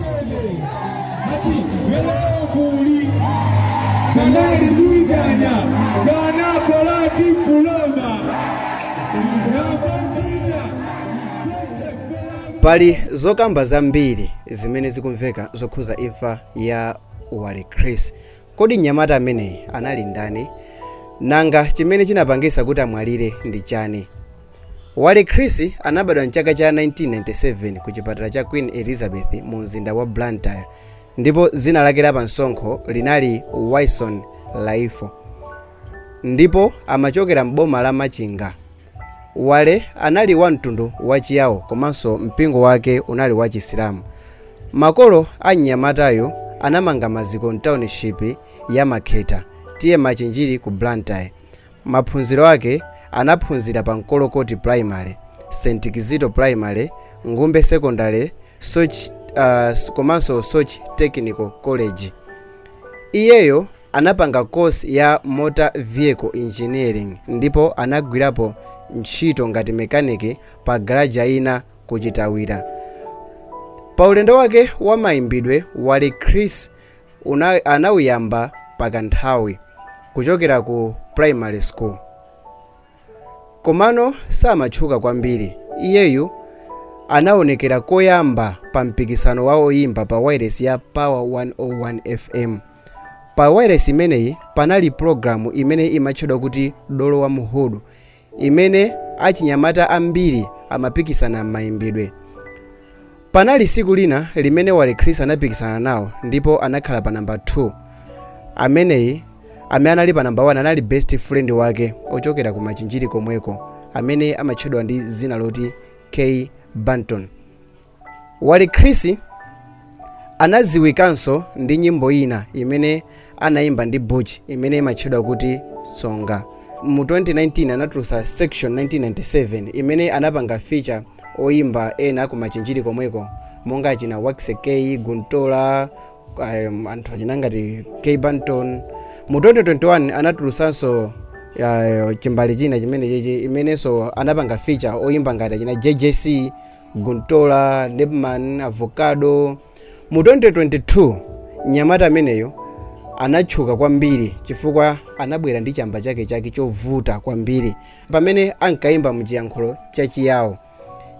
Ati Mbili Tanali Niganya Gana Polati Puloma. Pali zokamba zambiri zimene zikumveka zokhuza imfa ya Walycris. Kodi mnyamata ameneyi anali ndani? Nanga chimene chinapangisa kuti amwalire ndi chani? Walycris anabadwa mchaka cha 1997 ku chipatala cha Queen Elizabeth mu mzinda wa Blantyre, ndipo zina lake la pansonkho linali Wilson Laifo, ndipo amachokera mboma la Machinga. Wale anali wa mtundu wachiyawo komanso mpingo wake unali wa Chisilamu. Makolo a mnyamatayo anamanga maziko mtownship ya Makheta tiye machinjiri ku Blantyre. Maphunziro ake anaphunzira pa Nkolokoti Primary, St. Kizito Primary, Ngumbe Secondary, komanso Soch Technical College. Iyeyo anapanga course ya Motor Vehicle Engineering ndipo anagwirapo ntchito ngati mekaniki pa garage ina kuchitawira. Pa ulendo wake wa maimbidwe, Walycris anawuyamba pakanthawi kuchokera ku primary school. Komano samatchuka kwambiri. Iyeyu anaonekera koyamba pa mpikisano wa oyimba pa wireless ya Power 101 FM. Pa wireless imeneyi panali programu imene imatchedwa kuti Dolo wa Muhudu, imene achinyamata ambiri amapikisana maimbidwe. Panali siku lina limene Walycris anapikisana nawo ndipo anakhala pa number 2. Ameneyi amene anali pa number 1 anali best friend wake ochokera ku machinjiri komweko, amene amatchedwa ndi zina loti K Banton. Walycris anaziwikanso ndi nyimbo ina imene anaimba ndi Butch imene imatchedwa kuti Songa. Mu 2019 anatulusa Section 1997 imene anapanga feature oyimba ena ku machinjiri komweko monga achina Walycris K, Guntola, anthu achinangati K Banton. Mu 2021 anatulusanso chimbali china chimene cheche imenenso anapanga feature oyimba ngati achina JJC, Guntola, Nepman, Avocado. Mu 2022 mnyamata ameneyo anatchuka kwambiri chifukwa anabwera ndi chamba chake chovuta kwambiri pamene ankaimba muchiyankhulo chachiyawo.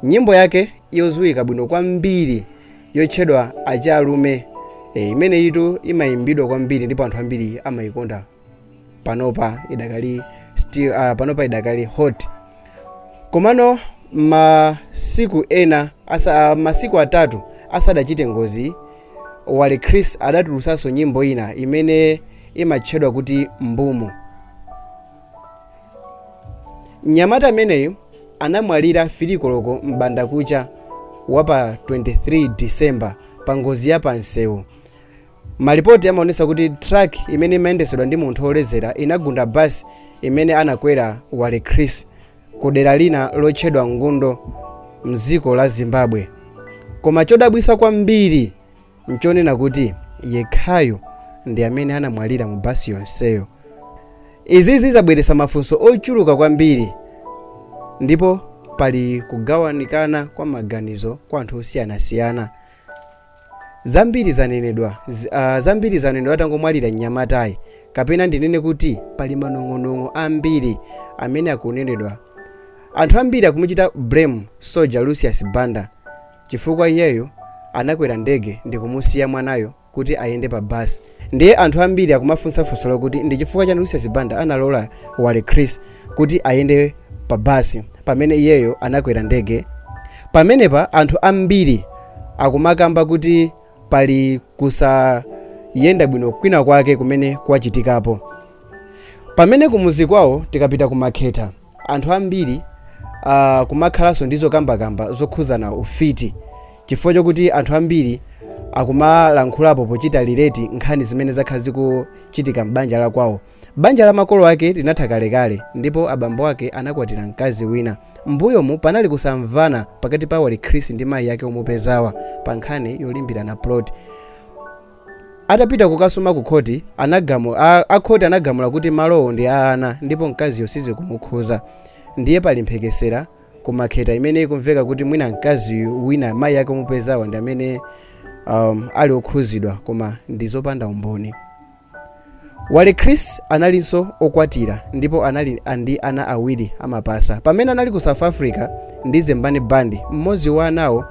Nyimbo yake yoziwika bwino kwambiri yotchedwa Achalume, imene itu imaimbidwa kwambiri ndipo anthu ambiri amayikonda panopa idakali hot. Komano masiku atatu asadachite ngozi, Walycris adatulusanso nyimbo ina imene imatchedwa kuti Mbumu. Mnyamata ameneyo anamwalira filikoloko m'bandakucha wa pa 23 December pa ngozi ya pansewu. Malipoti amaonesa kuti truck imene imayendesedwa ndi munthu oledzera inagunda basi imene anakwera Walycris ku dera lina lotchedwa Ngundo mdziko la Zimbabwe. Koma chodabwisa kwambiri nchonena kuti yekhayo ndi amene anamwalira mu basi yonseyo. Izi zizabweretsa mafunso ochuluka kwambiri, ndipo pali kugawanikana kwa maganizo kwa anthu osiyanasiyana. Zambiri zanenedwa atangomwalira mnyamatayi, kapena ndinene kuti pali manong'onong'o ambiri amene akunenedwa. Anthu ambiri akumuchita blame Soldier Lucius Banda chifukwa iyeyo anakwera ndege ndi kumusiya mwanayo kuti ayende pa basi. Ndiye anthu ambiri akumafunsafunso lokuti ndi chifukwa cha Lucius Banda analola Walycris kuti ayende pa basi pamene iyeyo anakwera ndege. Pamenepa anthu ambiri akumakamba kuti pali kusayenda bwino kwina kwake kumene kwachitikapo. Pamene kumuzi kwawo tikapita ku Makheta, anthu ambiri kumakhalanso ndizo kambakamba zokhuzana ufiti, chifukwa chokuti anthu ambiri akumalankhulapo pochita lireti nkhani zimene zakhala zikuchitika m'banja la kwawo. Banja la makolo ake linatha kalekale ndipo abambo ake anakwatira mkazi wina. Mbuyomu panali kusamvana pakati pa Walycris ndi mayi yake omupezawa pa nkhani yolimbirana plot. Atapita kukasuma ku khoti, akhoti anagamula kuti malowo ndi ana ndipo mkaziyo sizikumukhuza. Ndiye pali mphekesera ku Makheta imene ikumveka kuti mwina mkazi wina mayi yake omupezawa ndi amene ali okhuzidwa koma ndi zopanda umboni. Walycris analinso okwatira ndipo anali ndi ana awiri amapasa. Pamene anali ku South Africa ndi Zembani Band, mmodzi wa anawo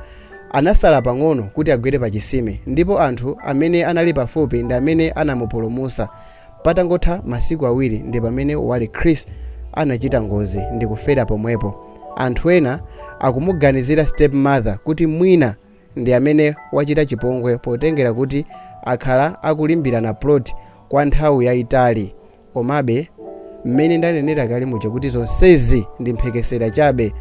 anasala pang'ono kuti agwere pa chisime, ndipo anthu amene anali pafupi ndi amene anamupulumutsa. Patangotha masiku awiri ndi pamene Walycris anachita ngozi ndi kufera pomwepo. Anthu ena akumuganizira stepmother kuti mwina ndi amene wachita chipongwe potengera kuti akhala akulimbirana plot kwa nthawi yayitali. Komabe mmene ndanenera kale muja kuti zonsezi ndi mphekesera chabe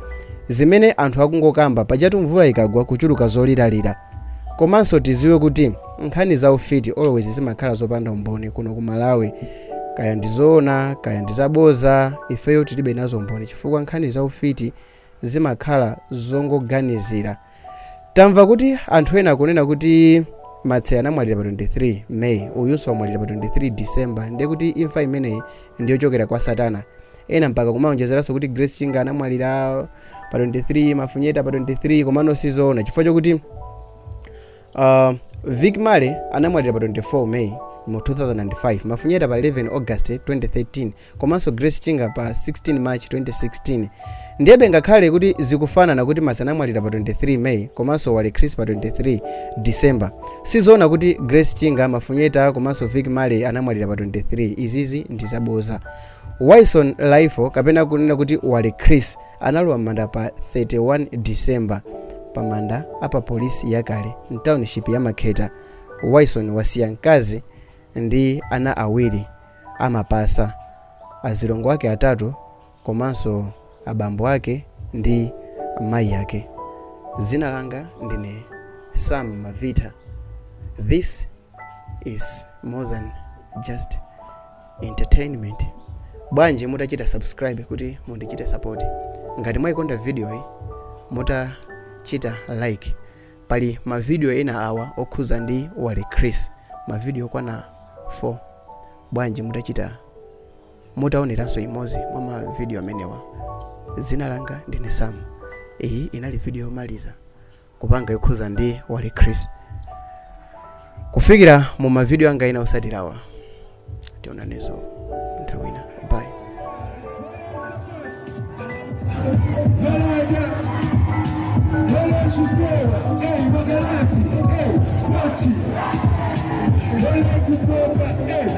zimene anthu akungokamba pajatu mvula ikagwa kuchuluka zoliralira. Komanso tiziwe kuti nkhani za ufiti always zimakhala zopanda umboni kuno ku Malawi, kaya ndizoona kaya ndizaboza, ifeyo tilibe nazo umboni chifukwa nkhani za ufiti zimakhala zongoganizira. Tamva kuti anthu ena kunena kuti Matse anamwalira pa 23 May, uyunso amwalira pa 23 December, ndiye kuti imfa imeneyi ndiyochokera kwa Satana. Ena mpaka kumaonjezeranso kuti Grace Chinga anamwalira pa 23, Mafunyeta pa 23, komano sizoona chifukwa chokuti Vic Male anamwalira pa 24 May mu 2005, Mafunyeta pa 11 August 2013, komanso Grace Chinga pa 16 March 2016. Ndiyebe ngakhale kuti zikufanana kuti Matse anamwalira pa 23 May komanso Walycris pa 23 December, sizoona kuti Grace Chinga, Mafunyeta komanso Vic Male anamwalira pa 23. Izizi ndizaboza. Wilson Lifo kapena kunena kuti Walycris analowa manda pa 31 December pamanda apa polisi yakale mtownship ya Makheta. Wilson wasiya mkazi ndi ana awiri amapasa, azilongo ake atatu komanso abambo ake ndi mai yake. Zina langa ndine Sam Mavita. This is more than just entertainment. Bwanji mutachita subscribe kuti mundichite support. Ngati mwayikonda video hii mutachita like. Pali ma video ena awa okhuza ndi Walycris, ma video kwana 4. Bwanji mutaoneranso imodzi mwa ma video amenewa. Zina langa ndine Sam. Iyi inali video yomaliza kupanga yokhuza ndi Walycris. Kufikira mu ma video anga ina osatirawa. Tionanezo ntawina. Bye. Hey,